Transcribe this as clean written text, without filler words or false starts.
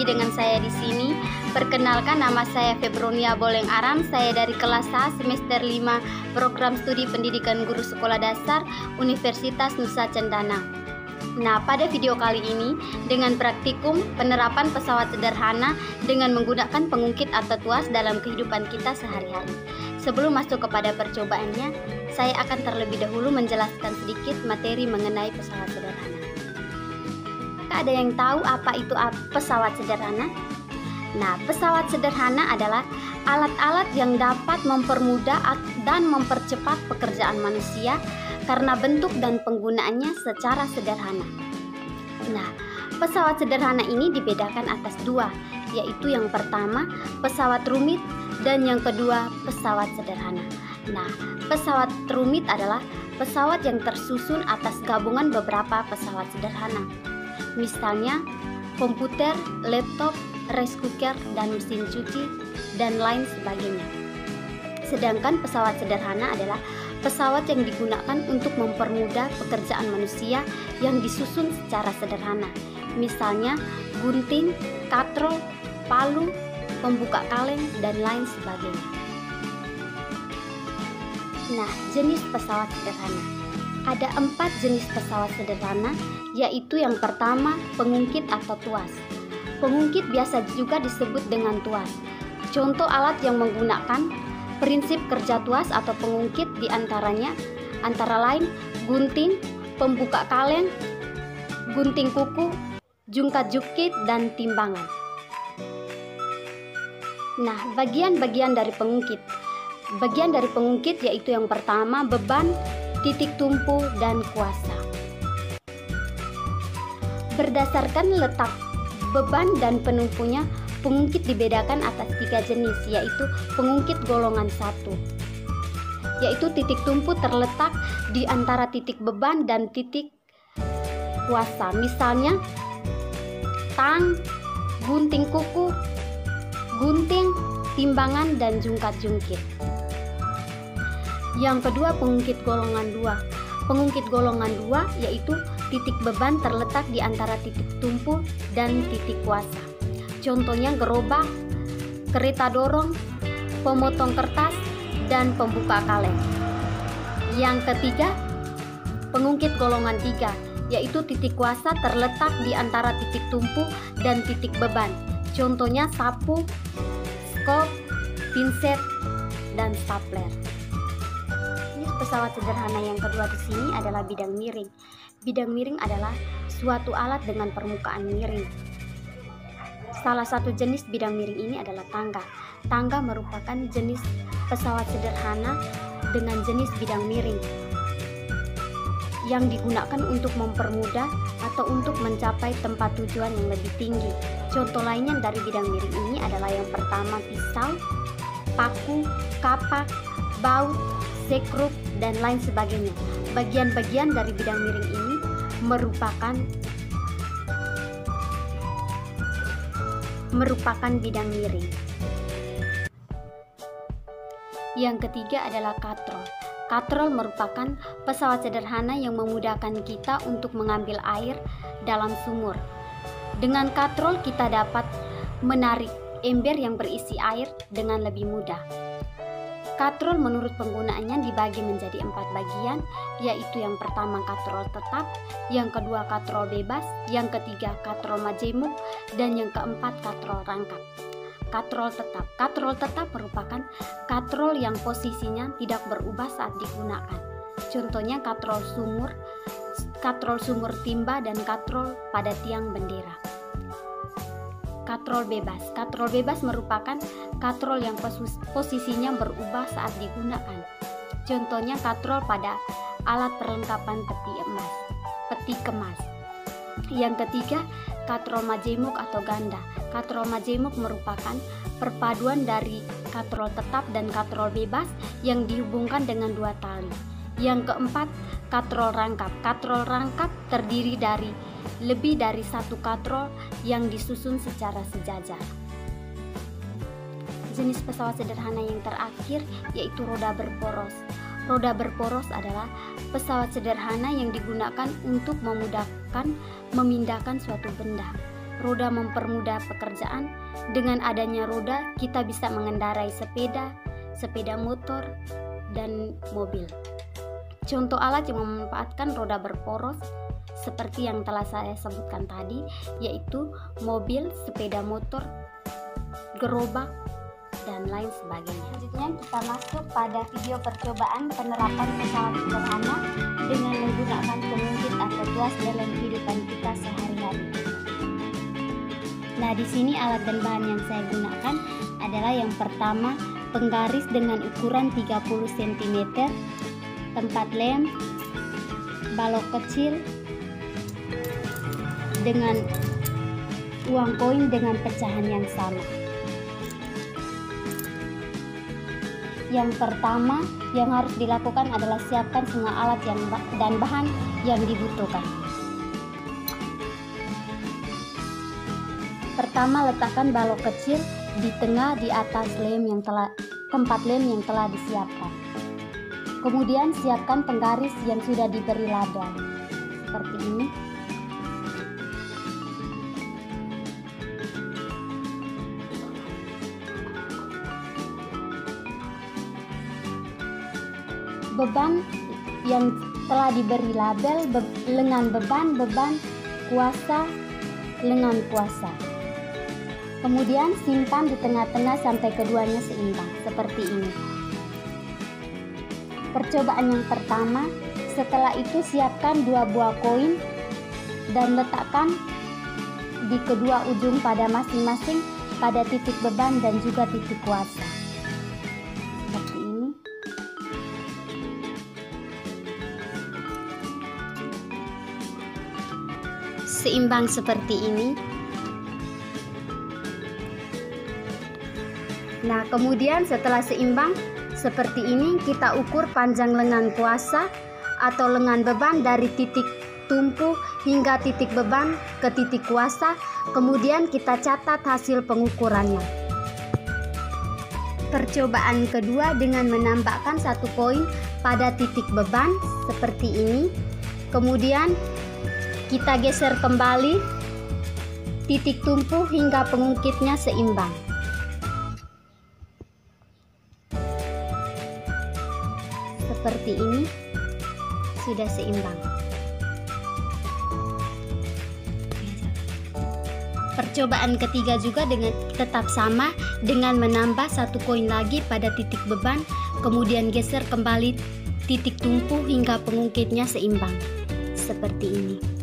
lagi dengan saya di sini. Perkenalkan, nama saya Febronia Boleng Aram. Saya dari kelas A semester 5 program studi pendidikan guru sekolah dasar Universitas Nusa Cendana. Nah, pada video kali ini dengan praktikum penerapan pesawat sederhana dengan menggunakan pengungkit atau tuas dalam kehidupan kita sehari-hari. Sebelum masuk kepada percobaannya, saya akan terlebih dahulu menjelaskan sedikit materi mengenai pesawat sederhana. Ada yang tahu apa itu pesawat sederhana? Nah, pesawat sederhana adalah alat-alat yang dapat mempermudah dan mempercepat pekerjaan manusia karena bentuk dan penggunaannya secara sederhana. Nah, pesawat sederhana ini dibedakan atas dua, yaitu yang pertama pesawat rumit dan yang kedua pesawat sederhana. Nah, pesawat rumit adalah pesawat yang tersusun atas gabungan beberapa pesawat sederhana. Misalnya komputer, laptop, rice cooker, dan mesin cuci, dan lain sebagainya. Sedangkan pesawat sederhana adalah pesawat yang digunakan untuk mempermudah pekerjaan manusia yang disusun secara sederhana. Misalnya gunting, katrol, palu, pembuka kaleng, dan lain sebagainya. Nah, jenis pesawat sederhana. Ada 4 jenis pesawat sederhana, yaitu yang pertama pengungkit atau tuas. Pengungkit biasa juga disebut dengan tuas. Contoh alat yang menggunakan prinsip kerja tuas atau pengungkit diantaranya antara lain gunting, pembuka kaleng, gunting kuku, jungkat jukit, dan timbangan. Nah, bagian-bagian dari pengungkit. Bagian dari pengungkit yaitu yang pertama beban, titik tumpu, dan kuasa. Berdasarkan letak beban dan penumpunya, pengungkit dibedakan atas 3 jenis, yaitu pengungkit golongan 1, yaitu titik tumpu terletak di antara titik beban dan titik kuasa. Misalnya tang, gunting kuku, gunting, timbangan, dan jungkat jungkit. Yang kedua pengungkit golongan 2. Pengungkit golongan 2 yaitu titik beban terletak di antara titik tumpu dan titik kuasa. Contohnya gerobak, kereta dorong, pemotong kertas, dan pembuka kaleng. Yang ketiga pengungkit golongan 3 yaitu titik kuasa terletak di antara titik tumpu dan titik beban. Contohnya sapu, skop, pinset, dan stapler. Pesawat sederhana yang kedua di sini adalah bidang miring. Bidang miring adalah suatu alat dengan permukaan miring. Salah satu jenis bidang miring ini adalah tangga. Tangga merupakan jenis pesawat sederhana dengan jenis bidang miring yang digunakan untuk mempermudah atau untuk mencapai tempat tujuan yang lebih tinggi. Contoh lainnya dari bidang miring ini adalah yang pertama pisau, paku, kapak, baut, sekrup, dan lain sebagainya. Bagian-bagian dari bidang miring ini merupakan bidang miring. Yang ketiga adalah katrol. Katrol merupakan pesawat sederhana yang memudahkan kita untuk mengambil air dalam sumur. Dengan katrol kita dapat menarik ember yang berisi air dengan lebih mudah. Katrol menurut penggunaannya dibagi menjadi 4 bagian, yaitu yang pertama katrol tetap, yang kedua katrol bebas, yang ketiga katrol majemuk, dan yang keempat katrol rangkap. Katrol tetap. Katrol tetap merupakan katrol yang posisinya tidak berubah saat digunakan. Contohnya katrol sumur timba, dan katrol pada tiang bendera. Katrol bebas. Katrol bebas merupakan katrol yang posisinya berubah saat digunakan. Contohnya katrol pada alat perlengkapan peti kemas. Yang ketiga, katrol majemuk atau ganda. Katrol majemuk merupakan perpaduan dari katrol tetap dan katrol bebas yang dihubungkan dengan 2 tali. Yang keempat, katrol rangkap. Katrol rangkap terdiri dari lebih dari 1 katrol yang disusun secara sejajar. Jenis pesawat sederhana yang terakhir yaitu roda berporos. Roda berporos adalah pesawat sederhana yang digunakan untuk memudahkan memindahkan suatu benda. roda mempermudah pekerjaan. Dengan adanya roda, kita bisa mengendarai sepeda, sepeda motor, dan mobil. Contoh alat yang memanfaatkan roda berporos seperti yang telah saya sebutkan tadi, yaitu mobil, sepeda motor, gerobak, dan lain sebagainya. Selanjutnya kita masuk pada video percobaan penerapan pesawat sederhana dengan menggunakan pengungkit atau tuas dalam kehidupan kita sehari-hari. Nah, di sini alat dan bahan yang saya gunakan adalah yang pertama, penggaris dengan ukuran 30 cm, tempat lem, balok kecil dengan uang koin dengan pecahan yang sama. Yang pertama yang harus dilakukan adalah siapkan semua alat dan bahan yang dibutuhkan. Pertama, letakkan balok kecil di tengah di atas tempat lem yang telah disiapkan. Kemudian siapkan penggaris yang sudah diberi label seperti ini. Beban yang telah diberi label, lengan beban, kuasa, lengan kuasa. Kemudian simpan di tengah-tengah sampai keduanya seimbang seperti ini. Percobaan yang pertama, setelah itu siapkan 2 buah koin dan letakkan di kedua ujung pada masing-masing pada titik beban dan juga titik kuasa. Seperti ini. Seimbang seperti ini. Nah, kemudian setelah seimbang seperti ini, kita ukur panjang lengan kuasa atau lengan beban dari titik tumpu hingga titik beban ke titik kuasa. Kemudian kita catat hasil pengukurannya. Percobaan kedua dengan menambahkan 1 koin pada titik beban seperti ini. Kemudian kita geser kembali titik tumpu hingga pengungkitnya seimbang. Seperti ini, sudah seimbang. Percobaan ketiga juga tetap sama dengan menambah 1 koin lagi pada titik beban, kemudian geser kembali titik tumpu hingga pengungkitnya seimbang. Seperti ini.